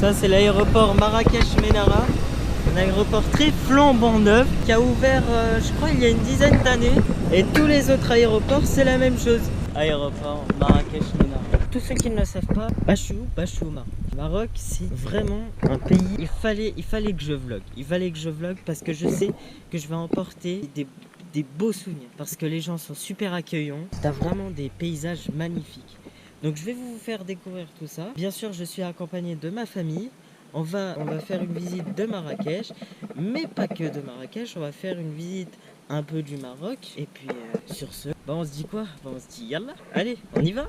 Ça c'est l'aéroport Marrakech-Menara. Un aéroport très flambant neuf qui a ouvert je crois il y a une dizaine d'années. Et tous les autres aéroports c'est la même chose. Aéroport Marrakech-Menara. Tous ceux qui ne le savent pas, je suis au Maroc. Maroc c'est vraiment un pays. Il fallait que je vlog. Il fallait que je vlog parce que je sais que je vais emporter des beaux souvenirs. Parce que les gens sont super accueillants. T'as vraiment des paysages magnifiques. Donc je vais vous faire découvrir tout ça. Bien sûr je suis accompagné de ma famille. On va faire une visite de Marrakech, mais pas que de Marrakech, on va faire une visite un peu du Maroc. Et puis sur ce, on se dit quoi? On se dit yallah, allez, on y va.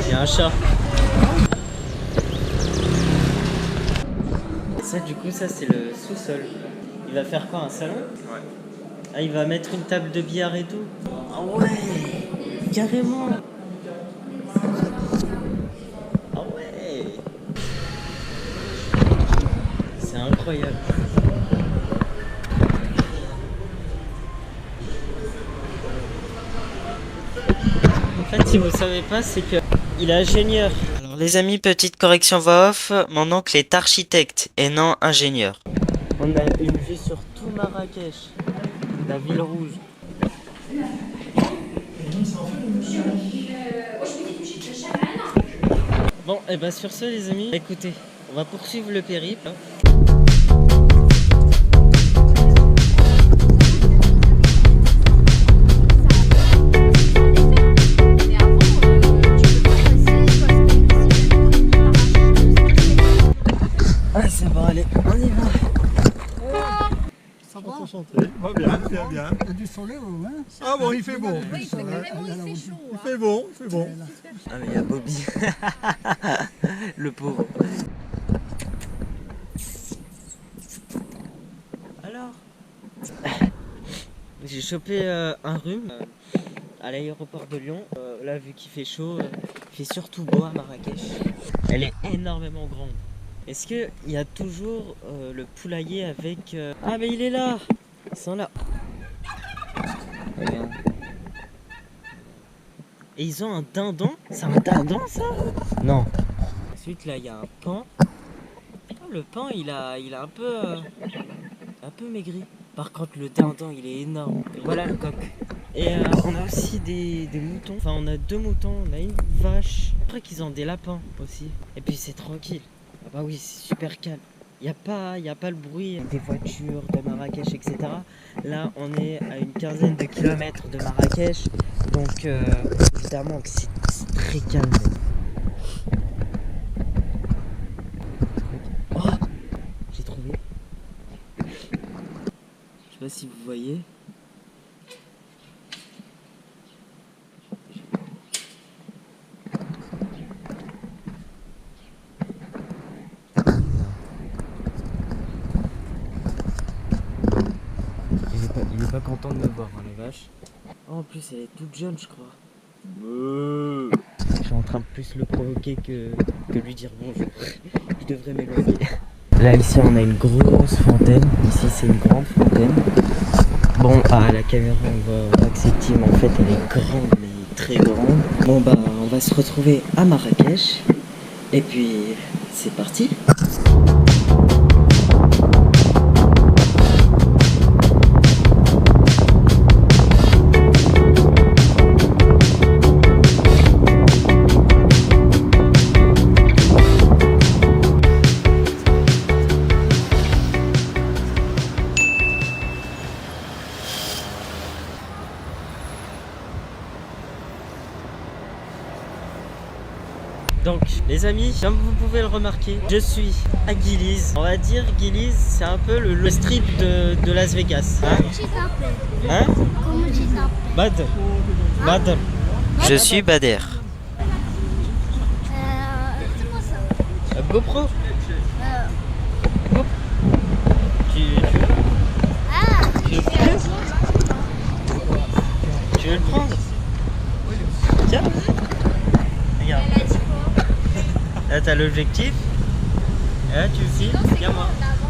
Il y a un chat. Ça du coup ça c'est le sous-sol. Il va faire quoi, un salon? Ouais. Ah il va mettre une table de billard et tout. Ah ouais, carrément. Ah ouais. C'est incroyable. En fait si vous savez pas c'est que il est ingénieur. Alors les amis, petite correction voix off, mon oncle est architecte et non ingénieur. On a une vue sur tout Marrakech, la ville rouge. Bon, et bah sur ce les amis, écoutez, on va poursuivre le périple. Ah c'est bon, allez, on y va. Ça va va bien, bien, bien. Il y a du soleil, hein? Ah bon, il fait bon. Oui, il fait carrément, il fait chaud. Il fait bon, il fait bon. Ah mais il y a Bobby. Le pauvre. Alors j'ai chopé un rhume à l'aéroport de Lyon. Là vu qu'il fait chaud, il fait surtout beau à Marrakech. Elle est énormément grande. Est-ce qu'il y a toujours le poulailler avec... Ah mais il est là. Ils sont là. Regarde. Et ils ont un dindon. C'est un dindon ça? Non. Ensuite là il y a un paon. Oh, le paon il a un peu maigri. Par contre le dindon il est énorme. Et voilà le coq. Et on a aussi des moutons. Enfin on a 2 moutons, on a une vache. Après qu'ils ont des lapins aussi. Et puis c'est tranquille. Ah bah oui c'est super calme. Il n'y a pas le bruit des voitures de Marrakech etc. Là on est à une quinzaine de kilomètres de Marrakech. Donc évidemment que c'est très calme. Oh, j'ai trouvé. Je sais pas si vous voyez. Il est pas content de me voir, hein, la vache. Oh, en plus, elle est toute jeune, je crois. Je suis en train de plus le provoquer que lui dire bonjour. Je devrais m'éloigner. Là, ici, on a une grosse fontaine. Ici, c'est une grande fontaine. Bon, à la caméra, on va accepter, mais en fait, elle est grande, mais très grande. Bon, bah, on va se retrouver à Marrakech. Et puis, c'est parti. Donc les amis, comme vous pouvez le remarquer, je suis à Gillies. On va dire Gillies, c'est un peu le strip de Las Vegas. Hein? Hein? Comment tu t'appelles? Bad. Bad. Je suis Bader. C'est quoi ça? GoPro. Tu Ah, veux le prendre? Tu veux le prendre? Tiens. Regarde. elle a dit quoi? Là, t'as l'objectif. Et là, tu filmes. Viens moi.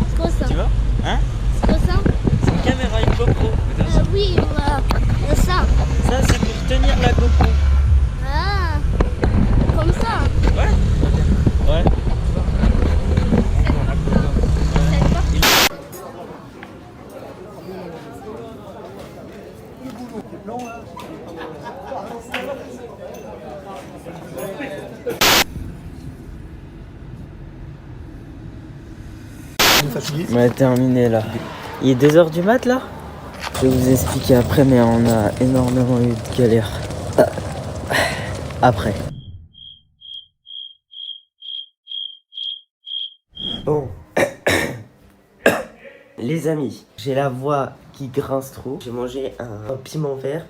C'est quoi ça? Tu vois? Hein? C'est quoi ça? C'est une caméra, une GoPro. Oui, ça. Ça, c'est pour tenir la GoPro. Ah, comme ça. Ouais. Ouais. On a terminé là. Il est 2 h du mat là. Je vais vous expliquer après, mais on a énormément eu de galères. Après. Bon. Les amis, j'ai la voix qui grince trop. J'ai mangé un piment vert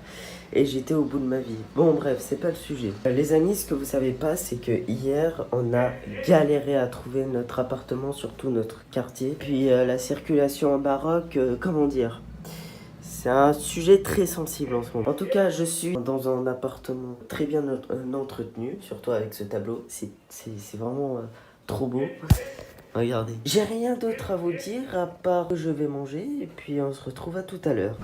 et j'étais au bout de ma vie. Bon bref, c'est pas le sujet. Les amis, ce que vous savez pas, c'est que hier, on a galéré à trouver notre appartement, surtout notre quartier. Puis la circulation au Maroc, comment dire, c'est un sujet très sensible en ce moment. En tout cas, je suis dans un appartement très bien entretenu, surtout avec ce tableau. C'est vraiment trop beau. Regardez. J'ai rien d'autre à vous dire à part que je vais manger et puis on se retrouve à tout à l'heure.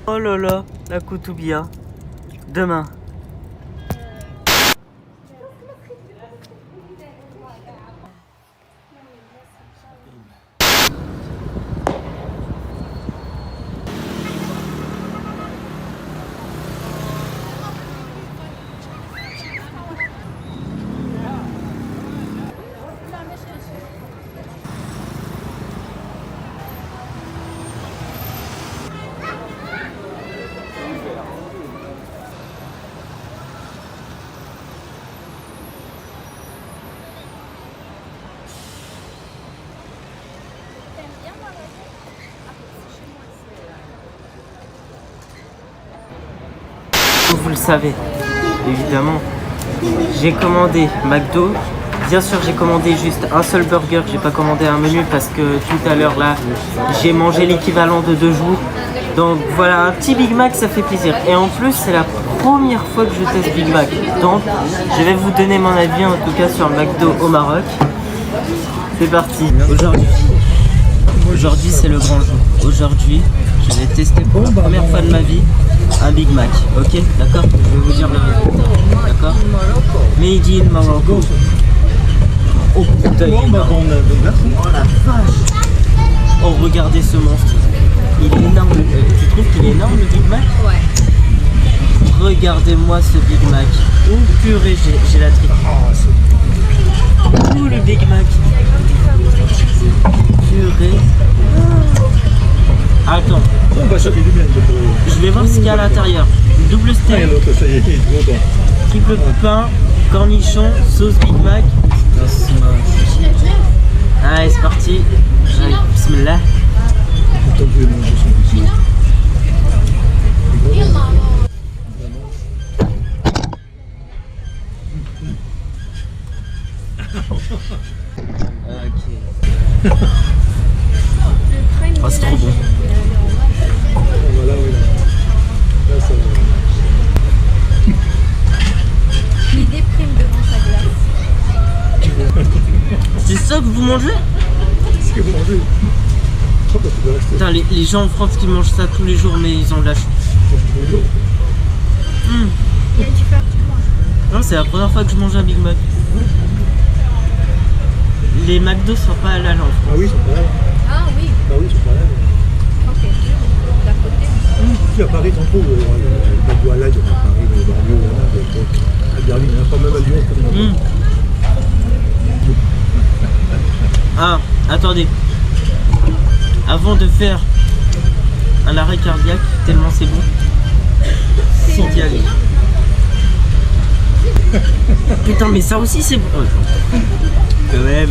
Oh là là, la Koutoubia. Demain. Vous le savez, évidemment, j'ai commandé McDo. Bien sûr, j'ai commandé juste un seul burger, j'ai pas commandé un menu parce que tout à l'heure là, j'ai mangé l'équivalent de 2 jours. Donc voilà, un petit Big Mac, ça fait plaisir. Et en plus, c'est la première fois que je teste Big Mac. Donc, je vais vous donner mon avis en tout cas sur le McDo au Maroc. C'est parti. Aujourd'hui, c'est le grand jour. Aujourd'hui, je vais tester pour la première fois de ma vie un Big Mac. Ok, d'accord? Je vais vous dire le résultat. D'accord? Made in Morocco. Oh putain, il est énorme. Oh la vache. Oh, regardez ce monstre. Il est énorme. Tu trouves qu'il est énorme le Big Mac? Ouais. Regardez-moi ce Big Mac. Oh purée, j'ai la tripe. Oh le Big Mac. Purée. Attends. Je vais voir ce qu'il y a à l'intérieur. Double steak. Triple pain, cornichon, sauce Big Mac. Allez, c'est parti. Allez, bismillah. Ok. Oh, c'est trop bon. Il déprime devant sa glace. C'est ça que vous mangez? C'est ce que vous mangez. Putain, les gens en France qui mangent ça tous les jours, mais ils ont lâché. Non, c'est la première fois que je mange un Big Mac. Les McDo sont pas halal en France. Ah oui, ils sont pas là. Ah oui. Ah oui, ils sont pas là. Ok. D'à côté. Ici à Paris, t'en trouves. Le McDo halal, il y en a à Paris, dans les banlieues, il y en a. À Berlin, il y en a pas même à Lyon. Comme Ah, attendez. Avant de faire un arrêt cardiaque, tellement c'est bon, faut y aller. Putain, mais ça aussi c'est bon. Quand même.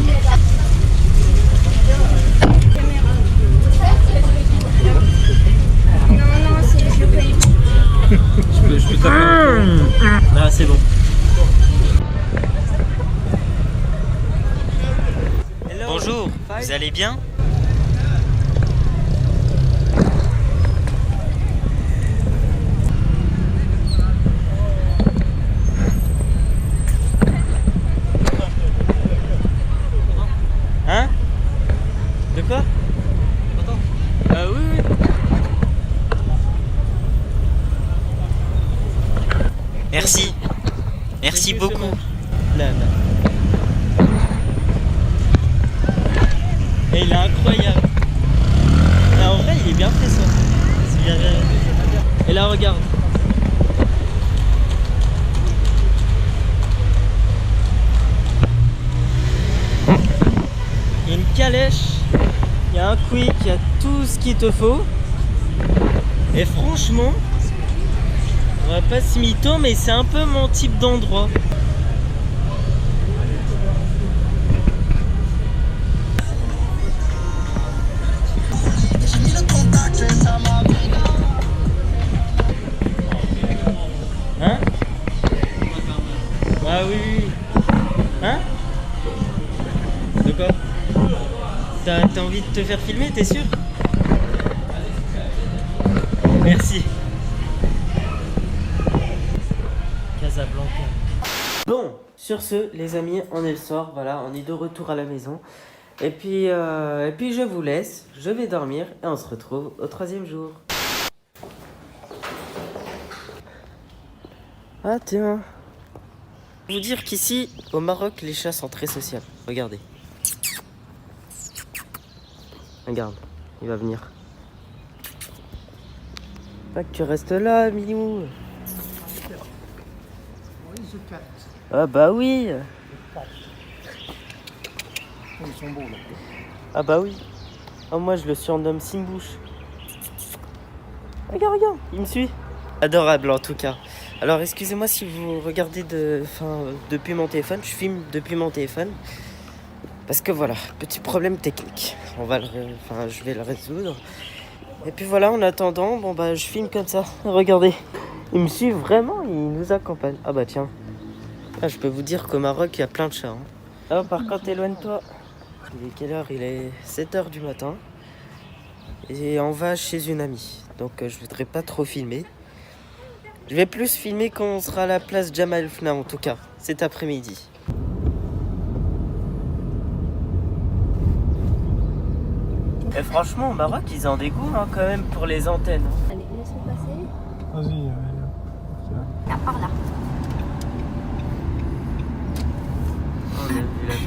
Ah, c'est bon. Bonjour, vous allez bien? Hein? De quoi? Attends. Oui, oui. Merci. Merci beaucoup. Là, là. Et il est incroyable. Et en vrai, il est bien fait ça. C'est bien. Et là, regarde. Il y a une calèche, il y a un quick, il y a tout ce qu'il te faut. Et franchement, on va pas se mytho, mais c'est un peu mon type d'endroit. Hein? Ah oui, oui. Hein? De quoi? T'as envie de te faire filmer, t'es sûr? Merci. Casablanca. Bon, sur ce, les amis, on est le soir, voilà, on est de retour à la maison. Et puis je vous laisse, je vais dormir et on se retrouve au 3e jour. Ah tiens. Je vais vous dire qu'ici, au Maroc, les chats sont très sociables. Regardez. Regarde, il va venir. Pas que tu restes là, Milou. Ah bah oui. Ils sont beaux là. Ah bah oui. Oh, moi je le surnomme Simbouche. Regarde, regarde, il me suit. Adorable en tout cas. Alors excusez-moi si vous regardez depuis mon téléphone, je filme depuis mon téléphone. Parce que voilà, petit problème technique. Je vais le résoudre. Et puis voilà, en attendant, bon bah je filme comme ça. Regardez, il me suit vraiment, il nous accompagne. Ah bah tiens. Ah, je peux vous dire qu'au Maroc, il y a plein de chats. Hein. Ah, par contre, éloigne-toi. Il est quelle heure? Il est 7h du matin. Et on va chez une amie. Donc je voudrais pas trop filmer. Je vais plus filmer quand on sera à la place Jemaa el-Fna en tout cas, cet après-midi. Et franchement, au Maroc, ils ont des goûts hein, quand même pour les antennes. Allez, laisse-moi passer. Vas-y. Là, par là.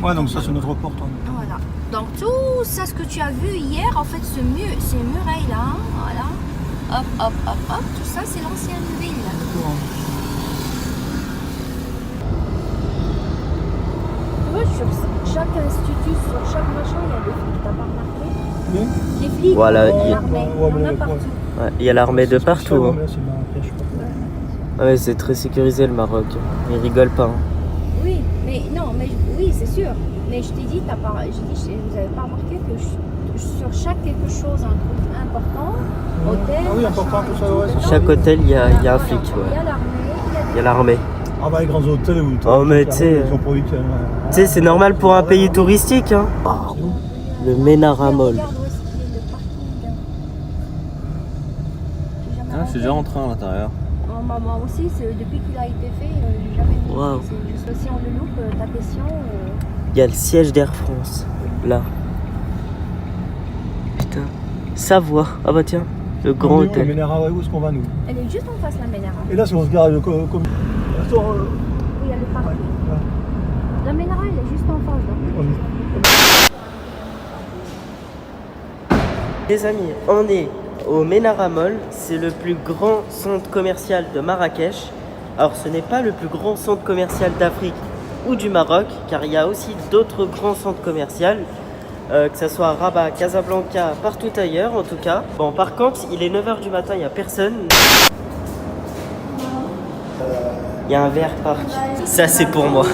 Ouais, donc ça c'est notre porte. Hein. Voilà. Donc tout ça, ce que tu as vu hier, en fait, ces murailles là, voilà. Hop, hop, hop, hop. Tout ça, c'est l'ancienne ville. Tu vois, sur chaque institut, sur chaque machin, il y a des flics. T'as pas remarqué? Oui. Des flics. Voilà, l'armée. Il y en a partout. Ouais, il y a l'armée de partout. Hein. Là, c'est Marrakech, je crois. Ouais, c'est très sécurisé le Maroc. Ils rigolent pas. Hein. Oui, mais non, mais oui, c'est sûr. Mais je t'ai dit, vous avez pas remarqué que sur chaque quelque chose important, hôtel. Ah oui, important, tout ça, ouais. Chaque hôtel, il y a un flic. Il y Ouais. a l'armée, Il y a l'armée. Ah bah les grands hôtels où Oh, mais tu sais, ils ont pour week-end. Tu sais, c'est normal pour un pays touristique. Hein. Le Menara Mall. Regarde où est-ce qu'il est, le parking. J'ai jamais Je suis déjà rentré à l'intérieur. Oh, moi aussi, depuis qu'il a été fait, j'ai jamais vu. Wow. C'est juste si on le loupe, ta question. Il y a le siège d'Air France. Là. Putain. Savoie. Ah bah tiens. Le grand La hôtel. Menara, où est-ce qu'on va nous? Elle est juste en face, la Menara. Et là, si on se garde comme. Oui, il y a le parking. La Menara, elle est juste en face. Donc. Les amis, on est au Menara Mall. C'est le plus grand centre commercial de Marrakech. Alors ce n'est pas le plus grand centre commercial d'Afrique ou du Maroc, car il y a aussi d'autres grands centres commerciaux, que ce soit à Rabat, Casablanca, partout ailleurs en tout cas. Bon, par contre, il est 9h du matin, il n'y a personne. Il y a un VR park. Ça, c'est pour moi. Tout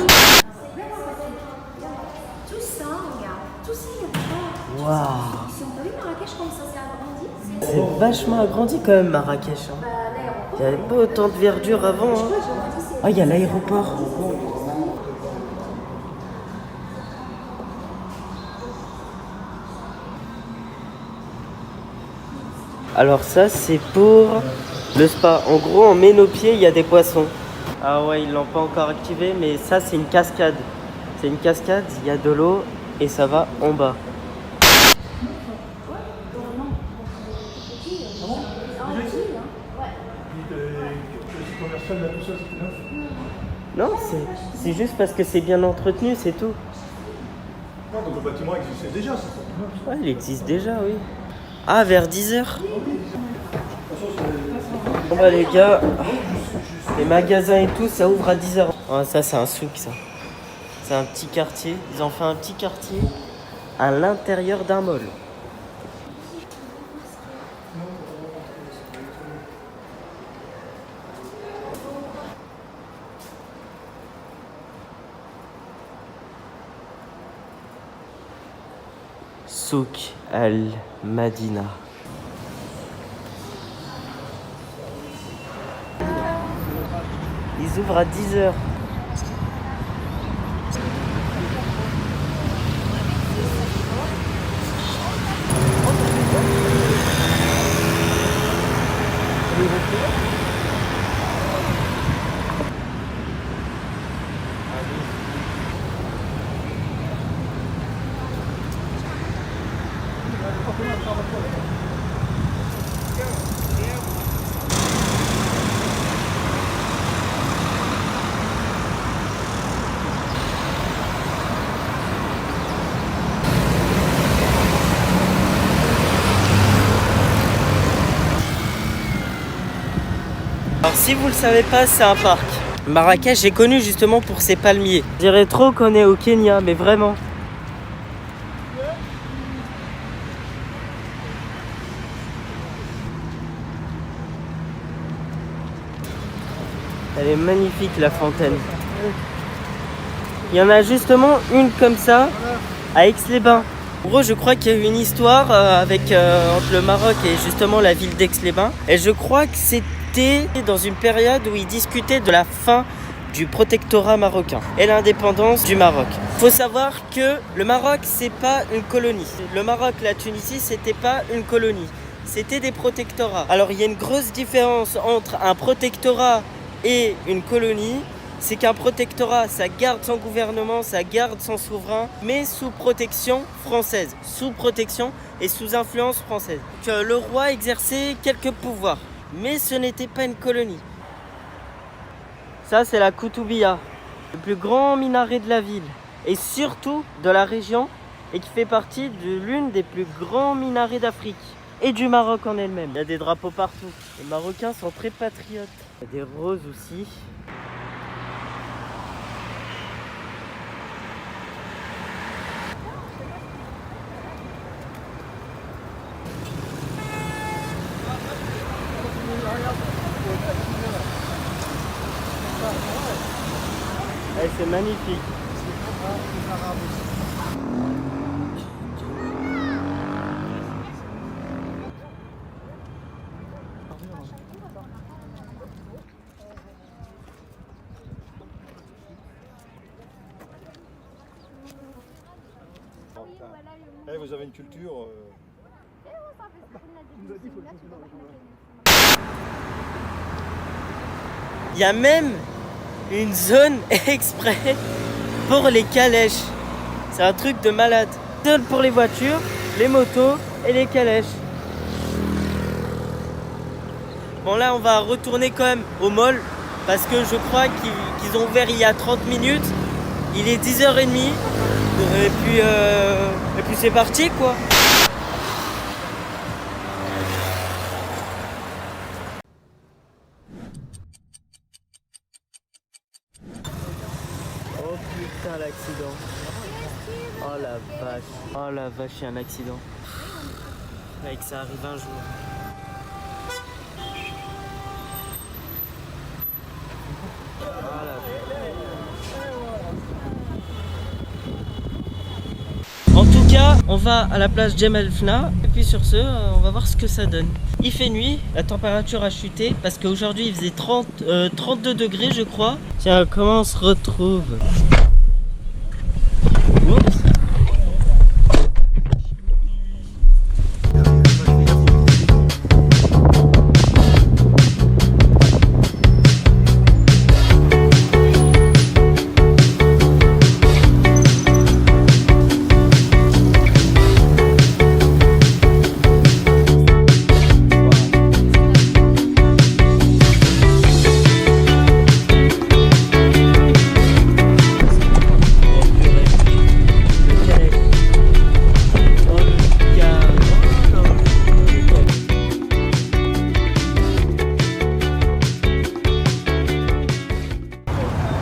ça, regarde. Tout ça, il y a pas. Waouh. Si on t'a vu Marrakech comme ça s'est agrandi, C'est vachement agrandi quand même Marrakech. Hein. l'aéroport. Il n'y avait pas autant de verdure avant. Hein. Ah, il y a l'aéroport. Alors ça, c'est pour le spa. En gros, on met nos pieds, il y a des poissons. Ah ouais, ils l'ont pas encore activé, mais ça, c'est une cascade. C'est une cascade, il y a de l'eau et ça va en bas. Non, c'est juste parce que c'est bien entretenu, c'est tout. Non, donc le bâtiment existait déjà, c'est ça? Ouais, il existe déjà, oui. Ah, vers 10h. Bon bah les gars, les magasins et tout, ça ouvre à 10h. Oh, ça, c'est un souk, ça. C'est un petit quartier. Ils ont fait un petit quartier à l'intérieur d'un mall. Souk Al Madina. Ils ouvrent à 10h. Alors si vous le savez pas, c'est un parc. Marrakech est connu justement pour ses palmiers. Je dirais trop qu'on est au Kenya, mais vraiment. Elle est magnifique la fontaine. Il y en a justement une comme ça à Aix-les-Bains. En gros, je crois qu'il y a eu une histoire entre le Maroc et justement la ville d'Aix-les-Bains. Et je crois que c'était dans une période où ils discutaient de la fin du protectorat marocain et l'indépendance du Maroc. Il faut savoir que le Maroc, c'est pas une colonie. Le Maroc, la Tunisie, c'était pas une colonie. C'était des protectorats. Alors, il y a une grosse différence entre un protectorat et une colonie. C'est qu'un protectorat, ça garde son gouvernement, ça garde son souverain, mais sous protection française, sous protection et sous influence française. Que le roi exerçait quelques pouvoirs, mais ce n'était pas une colonie. Ça, c'est la Koutoubia, le plus grand minaret de la ville, et surtout de la région, et qui fait partie de l'une des plus grands minarets d'Afrique, et du Maroc en elle-même. Il y a des drapeaux partout. Les Marocains sont très patriotes. Il y a des roses aussi. Eh, c'est magnifique. Eh, vous avez une culture. Il y a même une zone exprès pour les calèches. C'est un truc de malade. Zone pour les voitures, les motos et les calèches. Bon là on va retourner quand même au mall parce que je crois qu'ils ont ouvert il y a 30 minutes. Il est 10h30 et puis c'est parti quoi. Oh putain l'accident. Oh la vache. Oh la vache, il y a un accident. Mec, ça arrive un jour. En tout cas, on va à la plage Jemaa El Fna. Et puis sur ce, on va voir ce que ça donne. Il fait nuit, la température a chuté parce qu'aujourd'hui il faisait 32 degrés je crois. Tiens, comment on se retrouve? Oups.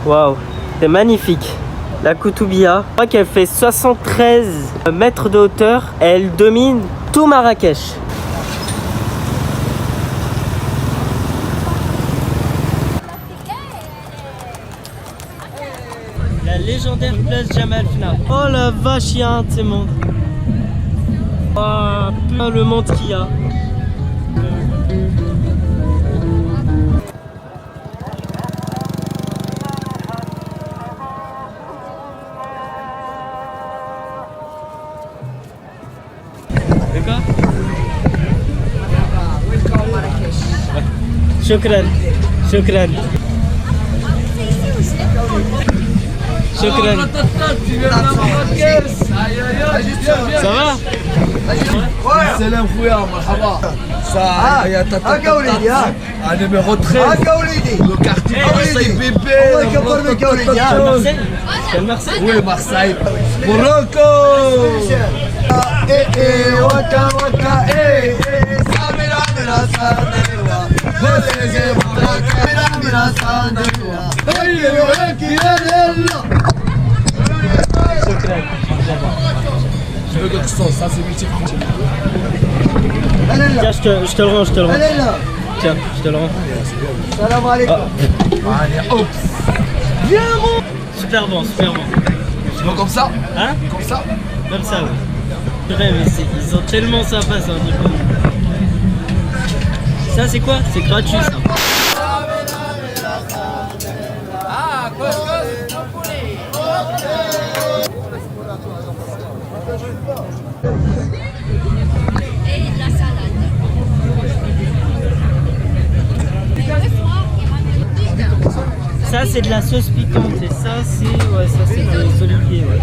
Waouh, c'est magnifique. La Koutoubia, je crois qu'elle fait 73 mètres de hauteur et elle domine tout Marrakech. La légendaire place Jemaa El Fna. Oh la vache, il y a un de ces mondes. Oh, putain, le monde qu'il y a. شكرا شكرا شكرا. Ça va? سلام خويا مرحبا. يا هاكا وليدي ها نيميرو 13 لو كارتي مارسيل بيبي. الله يكبر بك يا وليدي. Marseille? وي مارسيل موروكو. وكا وكا ساميرا ميرا ساندوا بوسيزي وكا ميرا ساندوا هي وراك يا الله. شكرا. Je veux quelque chose, ça c'est multi-franc. Tiens, je te le rends, je te le rends. Tiens, je te le rends. Salam alaikum. Allez, hop. Viens mon. Super bon, super bon. Tu veux comme ça? Hein? Comme ça? Comme ça, ouais. Purée, mais ils sont tellement sympas, ça, du coup. Ça, c'est quoi? C'est gratuit, ça. Et de la salade. Ça, c'est de la sauce piquante. Et ça, c'est des oliviers, ouais.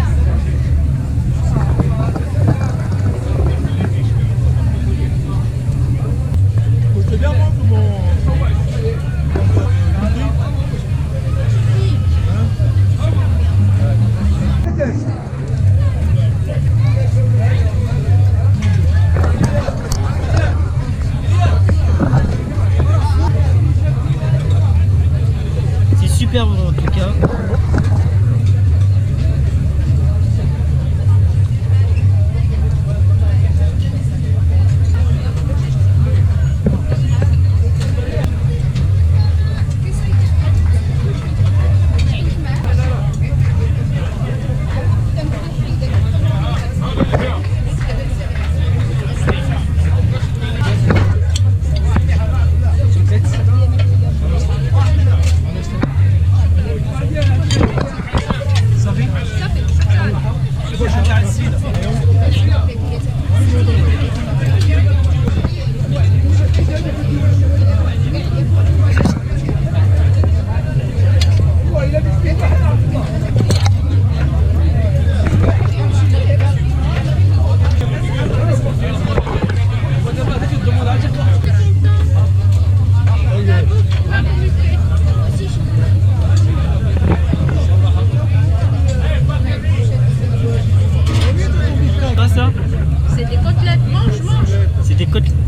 Super bon en tout cas.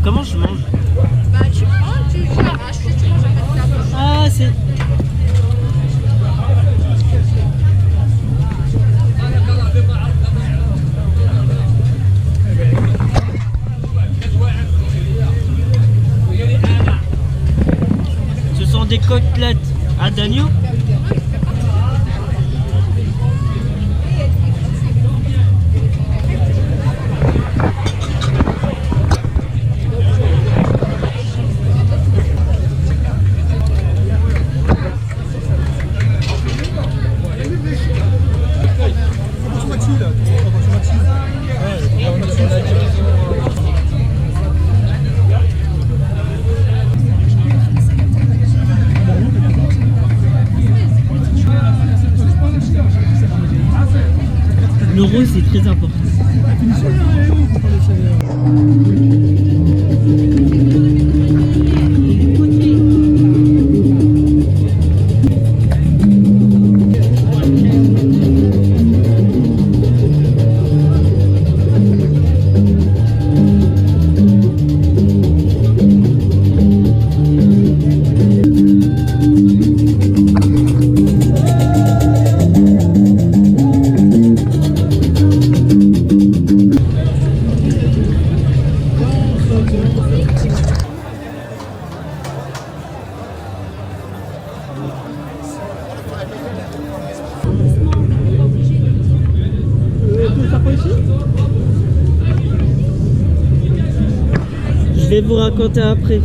Comment je mange? Bah tu prends, tu arraches, tu manges avec ta bouche. Ah c'est... Ce sont des côtelettes à d'agneau. vais vous raconter après.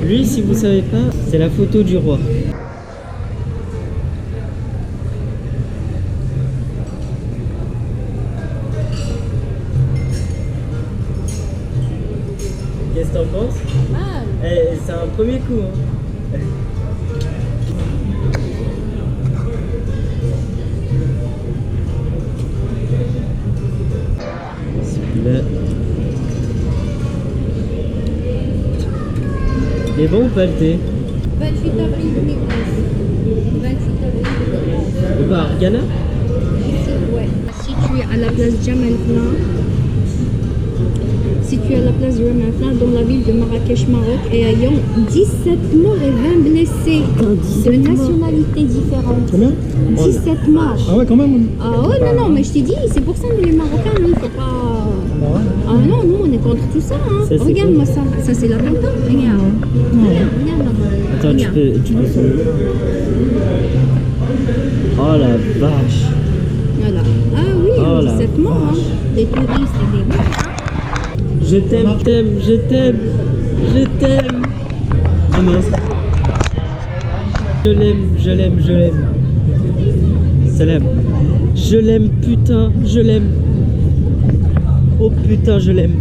Lui, si vous savez pas, c'est la photo du roi. Qu'est-ce que t'en penses? Mal. Eh, c'est un premier coup. Hein. Celui-là. Il est bon ou pas le thé? 28 avril 2011. 28 avril 2011. Ou pas Argana? Ici, ouais. Situé à la place Jamal Fna. Situé à la place Jamal Fna dans la ville de Marrakech, Maroc, et ayant 17 morts et 20 blessés de nationalités différentes. Combien? 17 morts. Ah ouais, quand même. Ah ouais, non, mais je t'ai dit, c'est pour ça que les Marocains, nous, il faut pas... Ah non, nous, on est contre tout ça. Hein. Ça, Regarde-moi ça. Ça, c'est l'attentat. Regarde. Regarde là-bas. Attends, Regarde. tu peux sauver. Oh la vache. Voilà. Ah oui, Oh la 17 morts. Hein. Des touristes et des morts. Je t'aime, je t'aime. Ah mince. Je l'aime. Salam. Je l'aime, putain, je l'aime. Oh putain, je l'aime.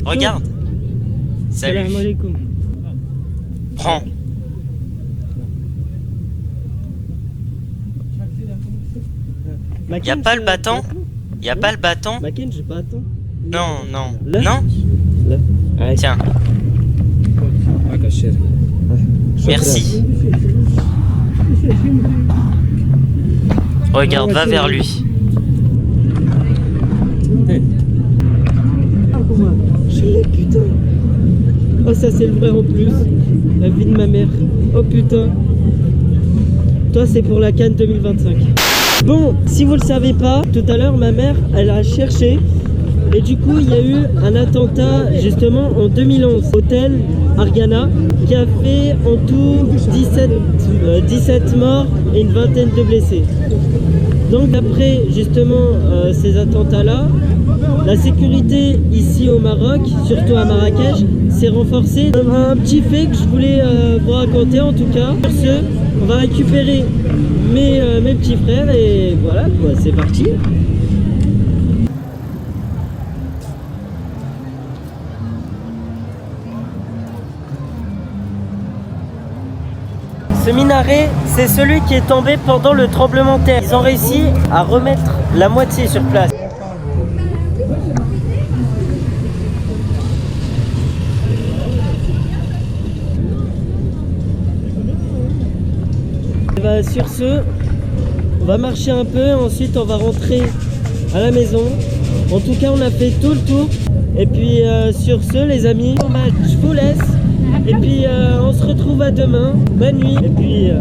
Regarde. Salut. Salam alaikum. Prends. Y a pas le bâton? Y a pas le bâton? Macken, j'ai pas attends. Non, non. Là? Non? Là. Allez. Tiens, merci. Regarde, va vers lui. Je l'ai, putain. Oh, ça c'est le vrai en plus. La vie de ma mère. Oh putain. Toi, c'est pour la Cannes 2025. Bon, si vous le savez pas, tout à l'heure, ma mère, elle a cherché. Et du coup, il y a eu un attentat justement en 2011, hôtel Argana, qui a fait en tout 17 morts et une vingtaine de blessés. Donc d'après justement ces attentats-là, la sécurité ici au Maroc, surtout à Marrakech, s'est renforcée. Un petit fait que je voulais vous raconter en tout cas. Sur ce, on va récupérer mes petits frères et voilà quoi, c'est parti. Ce minaret, c'est celui qui est tombé pendant le tremblement de terre. Ils ont réussi à remettre la moitié sur place. Et bah, sur ce, on va marcher un peu, ensuite on va rentrer à la maison. En tout cas, on a fait tout le tour. Et puis sur ce, les amis, je vous laisse. Et puis on se retrouve à demain. Bonne nuit. Et puis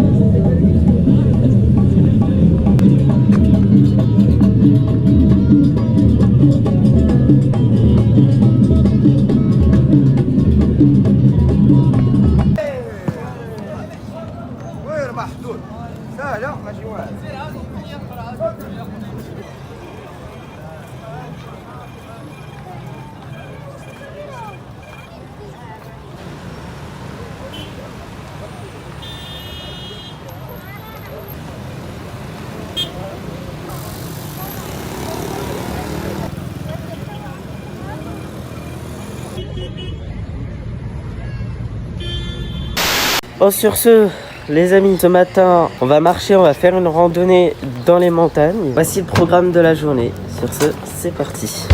oh, sur ce, les amis, ce matin, on va marcher, on va faire une randonnée dans les montagnes. Voici le programme de la journée. Sur ce, c'est parti.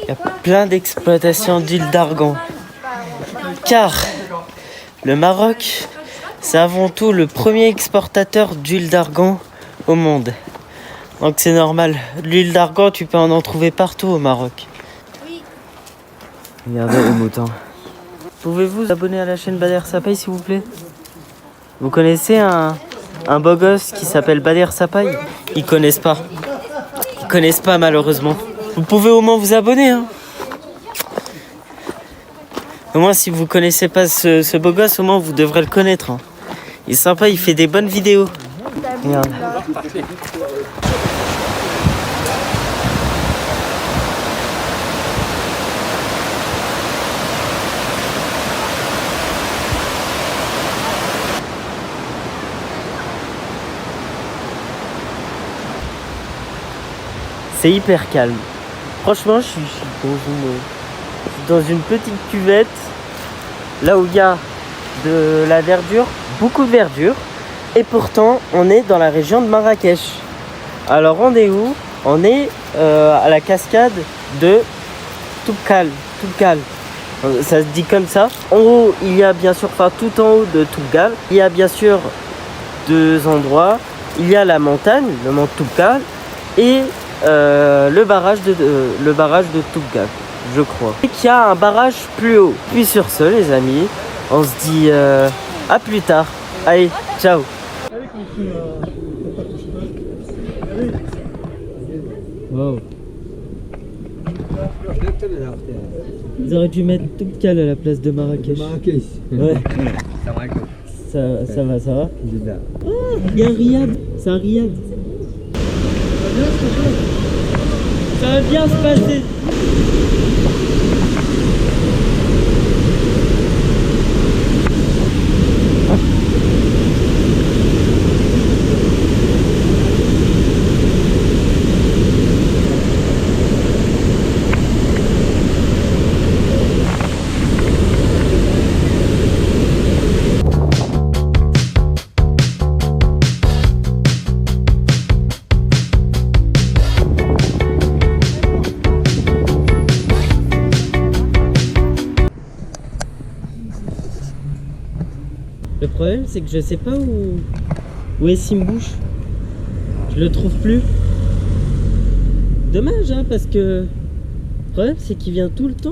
Il y a plein d'exploitations d'huile d'argan. Car le Maroc, c'est avant tout le premier exportateur d'huile d'argan au monde. Donc c'est normal. L'huile d'argan, tu peux en trouver partout au Maroc. Oui. Regardez les moutons. Pouvez-vous vous abonner à la chaîne Bader Sapaï, s'il vous plaît? Vous connaissez un beau gosse qui s'appelle Bader Sapaï? Ils connaissent pas. Ils connaissent pas, malheureusement. Vous pouvez au moins vous abonner, hein. Au moins, si vous connaissez pas ce beau gosse, au moins vous devrez le connaître, hein. Il est sympa, il fait des bonnes vidéos. Regarde. C'est hyper calme. Franchement, je suis dans une petite cuvette, là où il y a de la verdure, beaucoup de verdure. Et pourtant, on est dans la région de Marrakech. Alors, on est où? On est à la cascade de Toubkal. Toubkal. Ça se dit comme ça. En haut, il y a bien sûr, enfin tout en haut de Toubkal, il y a bien sûr deux endroits. Il y a la montagne, le mont Toubkal, et le barrage de Toubkal, je crois. Et qu'il y a un barrage plus haut. Puis sur ce, les amis, on se dit à plus tard. Allez, ciao. Wow. Ils auraient dû mettre Toubkal à la place de Marrakech. Marrakech. Ouais. Ça va. Oh, il y a un riad. C'est un riad. Ça va bien se passer. Le problème, c'est que je sais pas où est Simbouche. Je le trouve plus. Dommage, hein, parce que le problème, c'est qu'il vient tout le temps,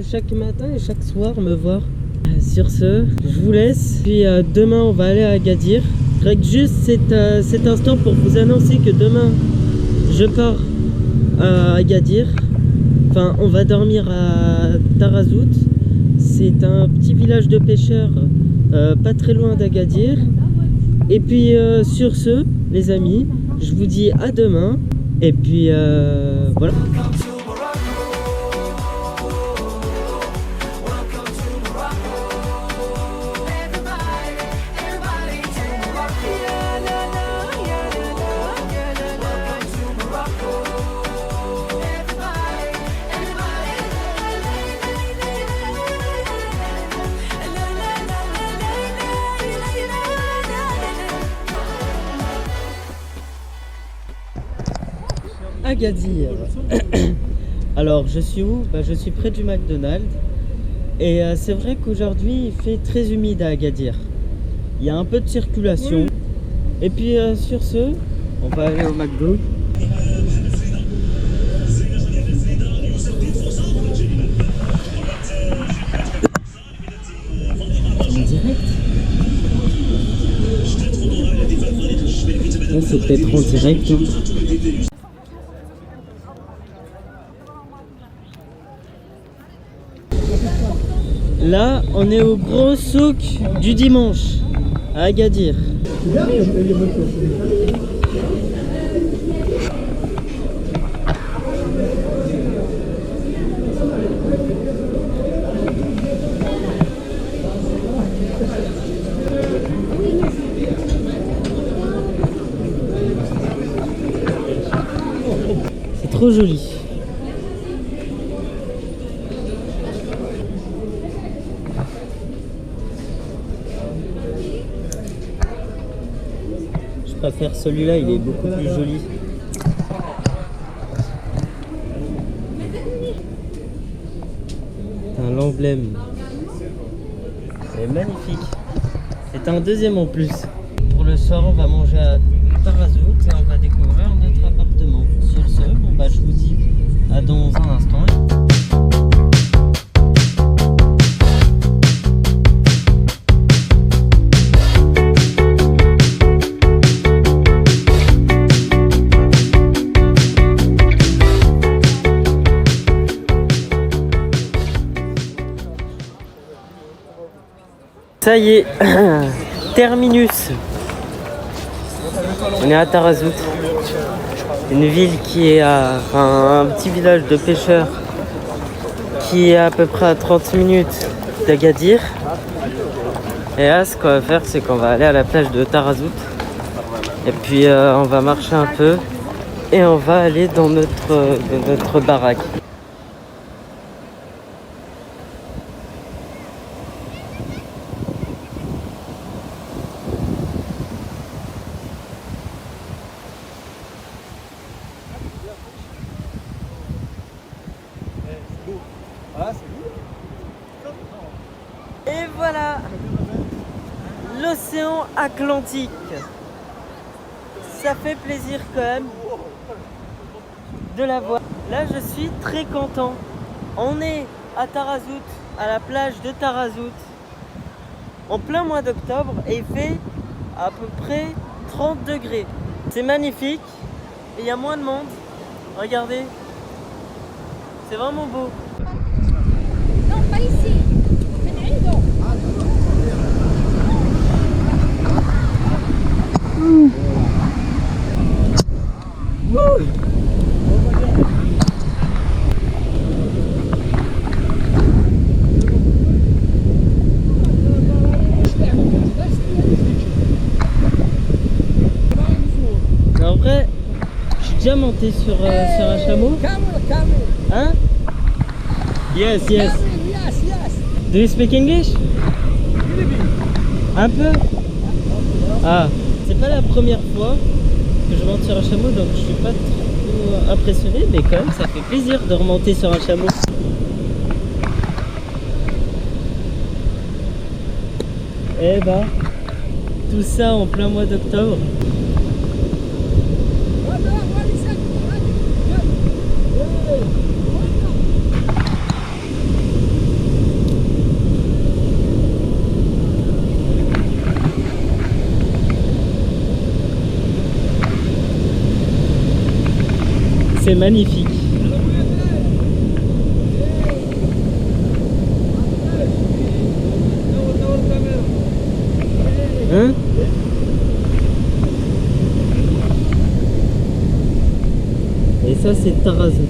chaque matin et chaque soir, me voir. Sur ce, je vous laisse. Puis demain, on va aller à Agadir. Je règle juste cet instant pour vous annoncer que demain, je pars à Agadir. Enfin, on va dormir à Tarazout. C'est un petit village de pêcheurs. Pas très loin d'Agadir. Et puis sur ce, les amis, je vous dis à demain. Et puis voilà. Agadir. Alors je suis où? Je suis près du McDonald's. Et c'est vrai qu'aujourd'hui il fait très humide à Agadir. Il y a un peu de circulation. Et puis sur ce, on va aller au McDo. En direct? Là, c'est peut-être en direct. Hein. Là, on est au gros souk du dimanche à Agadir. C'est trop joli. Je préfère celui-là, il est beaucoup plus joli. L'emblème. C'est magnifique. C'est un deuxième en plus. pour le soir, on va manger à Tarazout et on va découvrir notre appartement. Sur ce, bon bah je vous dis à dans un instant. Ça y est, terminus. On est à Tarazout, une ville qui est un petit village de pêcheurs qui est à peu près à 30 minutes d'Agadir. Et là, ce qu'on va faire, c'est qu'on va aller à la plage de Tarazout. Et puis on va marcher un peu et on va aller dans notre baraque. Et voilà l'océan Atlantique. Ça fait plaisir quand même de la voir. Là je suis très content. On est à Tarazout, à la plage de Tarazout, en plein mois d'octobre et il fait à peu près 30 degrés. C'est magnifique et il y a moins de monde. Regardez, c'est vraiment beau. Non, pas ici. En vrai, je suis déjà monté sur un chameau. Hein? Yes, yes. Do you speak English? Un peu? Ah, c'est pas la première fois que je monte sur un chameau, donc je suis pas trop impressionné, mais quand même ça fait plaisir de remonter sur un chameau. Eh ben, tout ça en plein mois d'octobre. C'est magnifique. Hein? Et ça c'est Tarazout.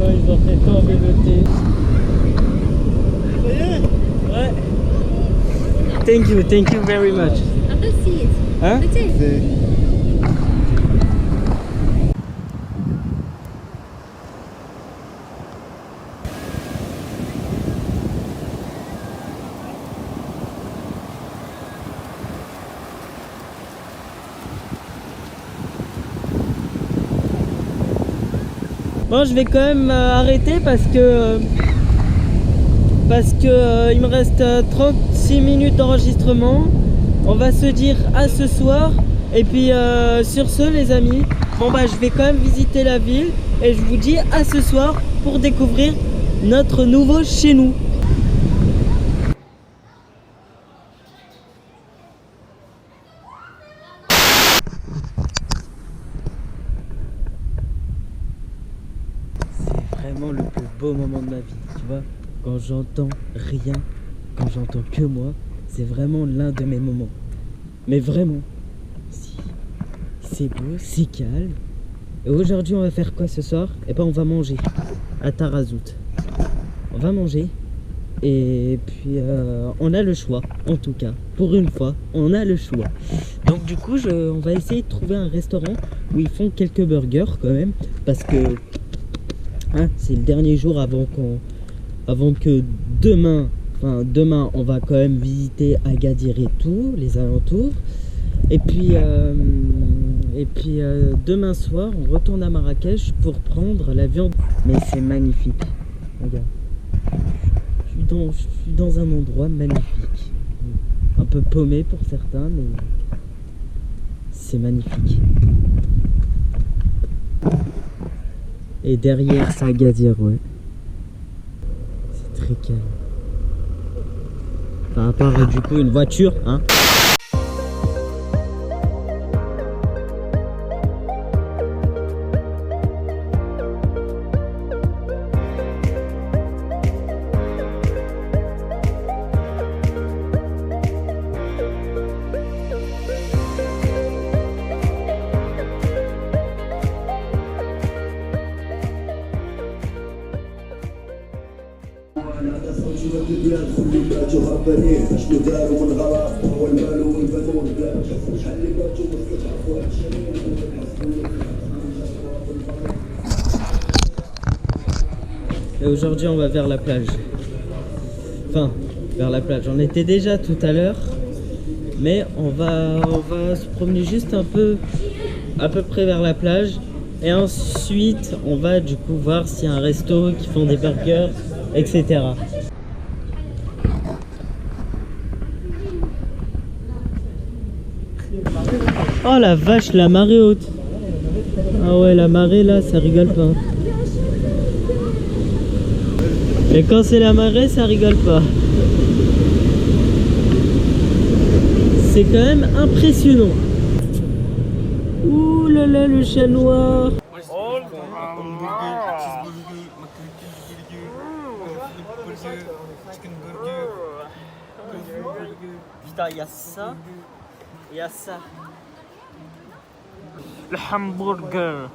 Ils ont fait tomber le thé. Ouais. Thank you very much. Un peu si. Hein? Bon, je vais quand même arrêter parce que il me reste 36 minutes d'enregistrement. On va se dire à ce soir. Et puis sur ce les amis, bon bah je vais quand même visiter la ville et je vous dis à ce soir pour découvrir notre nouveau chez nous. Vraiment le plus beau moment de ma vie, tu vois, quand j'entends rien, quand j'entends que moi, c'est vraiment l'un de mes moments. Mais vraiment, c'est beau, c'est calme. Et aujourd'hui on va faire quoi ce soir? Eh ben on va manger à Tarazout. On va manger et puis on a le choix, en tout cas, pour une fois, on a le choix. Donc du coup on va essayer de trouver un restaurant où ils font quelques burgers quand même, parce que hein, c'est le dernier jour avant que demain Enfin, demain, on va quand même visiter Agadir et tout, les alentours. Et puis demain soir, on retourne à Marrakech pour prendre l'avion. Mais c'est magnifique. Regarde. Je suis dans un endroit magnifique. Un peu paumé pour certains, mais c'est magnifique. Et derrière, c'est Agadir, ouais. C'est très calme. Enfin, à part du coup une voiture, hein. Et aujourd'hui on va vers la plage. Enfin, vers la plage. On était déjà tout à l'heure, mais on va se promener juste un peu, à peu près vers la plage. Et ensuite, on va du coup voir s'il y a un resto qui font des burgers, etc. Oh la vache, la marée haute. Ah ouais, la marée là, ça rigole pas. Et quand c'est la marée, ça rigole pas. C'est quand même impressionnant. Ouh là là, le chat noir. Putain, il y a ça. Il y a ça. Le hamburger.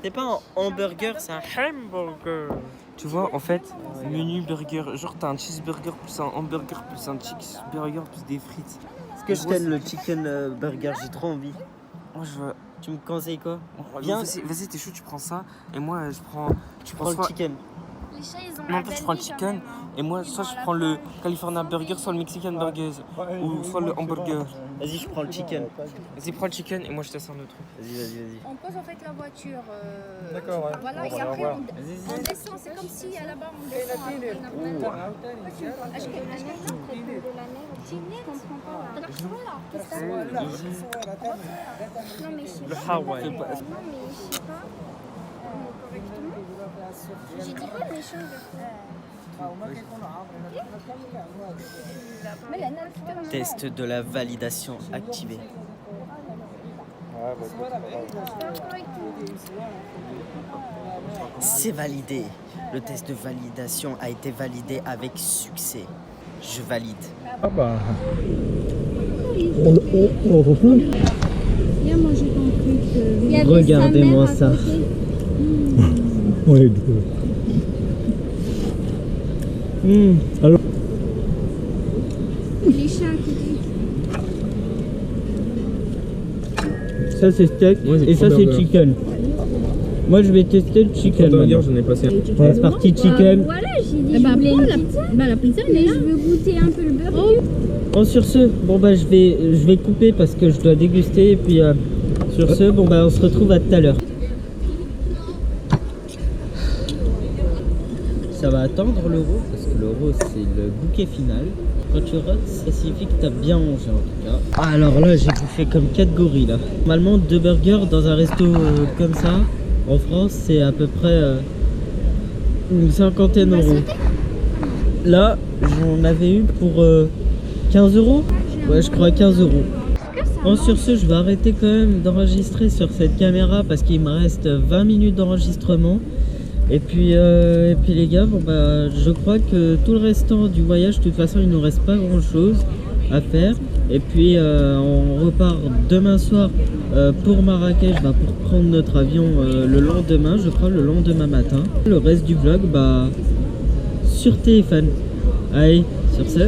C'est pas un hamburger, c'est un hamburger. Tu vois, en fait, menu burger, genre t'as un cheeseburger plus un hamburger plus un cheeseburger plus des frites. Est-ce que je t'aime le chicken burger? J'ai trop envie. Moi je veux. Tu me conseilles quoi? Viens, vas-y, t'es chaud, tu prends ça. Et moi je prends. Tu prends le soit. chicken. Les chats, ils ont Non, toi tu prends le chicken. Et moi, soit je prends le California burger, soit le Mexican burger. Ou soit le hamburger. Vas-y, je prends le chicken. Vas-y, prends le chicken et moi je teste un autre. Vas-y. On pose en fait la voiture. D'accord, ouais. Voilà, et après on descend. C'est comme si à la barre on descend. Le Hawaii. Non, mais je sais pas. Correctement. J'ai dit quoi les choses? Test de la validation activé. C'est validé. Le test de validation a été validé avec succès. Je valide. Ah bah. On reprend. Viens manger ton truc. Regardez-moi ça. Ouais, du coup. Alors. Les chats qui Ça c'est steak et ça c'est chicken. Moi je vais tester le chicken. J'en ai passé. C'est parti chicken. Voilà, j'ai dit la pizza, mais je veux goûter un peu le burger. Bon sur ce, bon bah je vais couper parce que je dois déguster et puis sur ce, bon bah on se retrouve à tout à l'heure. Ça va attendre l'euro parce que l'euro c'est le bouquet final. Quand tu rates, ça signifie que tu as bien mangé en tout cas. Alors là j'ai bouffé comme 4 gorilles là. Normalement 2 burgers dans un resto comme ça en France c'est à peu près une cinquantaine d'euros. Là j'en avais eu pour 15 euros. Ouais je crois 15 euros. Bon sur ce je vais arrêter quand même d'enregistrer sur cette caméra parce qu'il me reste 20 minutes d'enregistrement. Et puis les gars, bon bah je crois que tout le restant du voyage, de toute façon il nous reste pas grand chose à faire. Et puis on repart demain soir pour Marrakech pour prendre notre avion le lendemain, je crois le lendemain matin. Le reste du vlog sur téléphone. Allez, sur ce.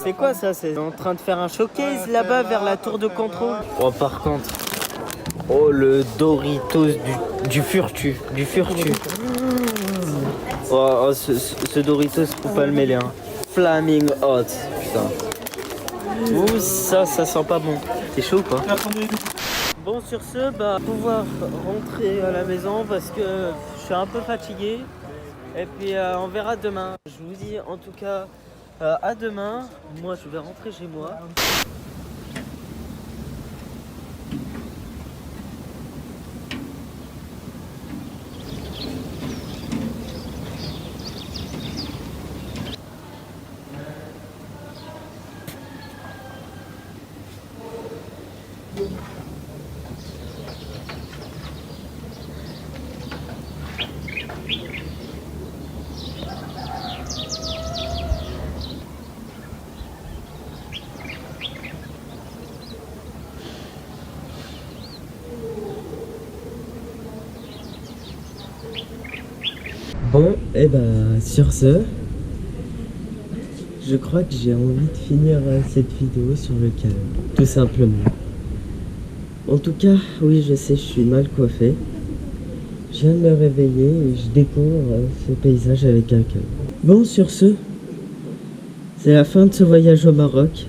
C'est quoi ça? C'est en train de faire un showcase là-bas vers la tour de contrôle. Oh par contre. Oh le Doritos du furtu. Oh, ce Doritos, faut pas le mêler. Hein. Flaming hot, putain. Ouh, ça sent pas bon. C'est chaud quoi. Bon, sur ce, pouvoir rentrer à la maison parce que je suis un peu fatigué. Et puis on verra demain. Je vous dis en tout cas à demain. Moi, je vais rentrer chez moi. Bon, et sur ce, je crois que j'ai envie de finir cette vidéo sur le calme, tout simplement. En tout cas, oui, je sais, je suis mal coiffé. Je viens de me réveiller et je découvre ce paysage avec un calme. Bon, sur ce, c'est la fin de ce voyage au Maroc.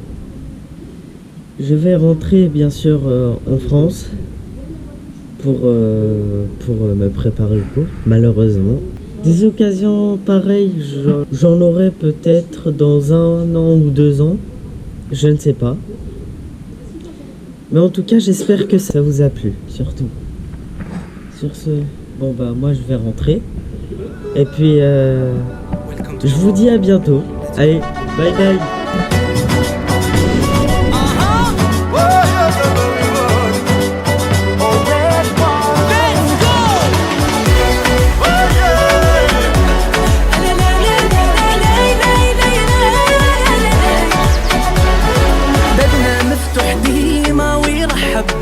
Je vais rentrer, bien sûr, en France pour me préparer le cours, malheureusement. Des occasions pareilles, j'en aurai peut-être dans 1 an ou 2 ans, je ne sais pas. Mais en tout cas, j'espère que ça vous a plu, surtout. Sur ce, bon moi je vais rentrer. Et puis, je vous dis à bientôt. Allez, bye bye.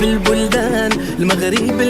بالبلدان المغرب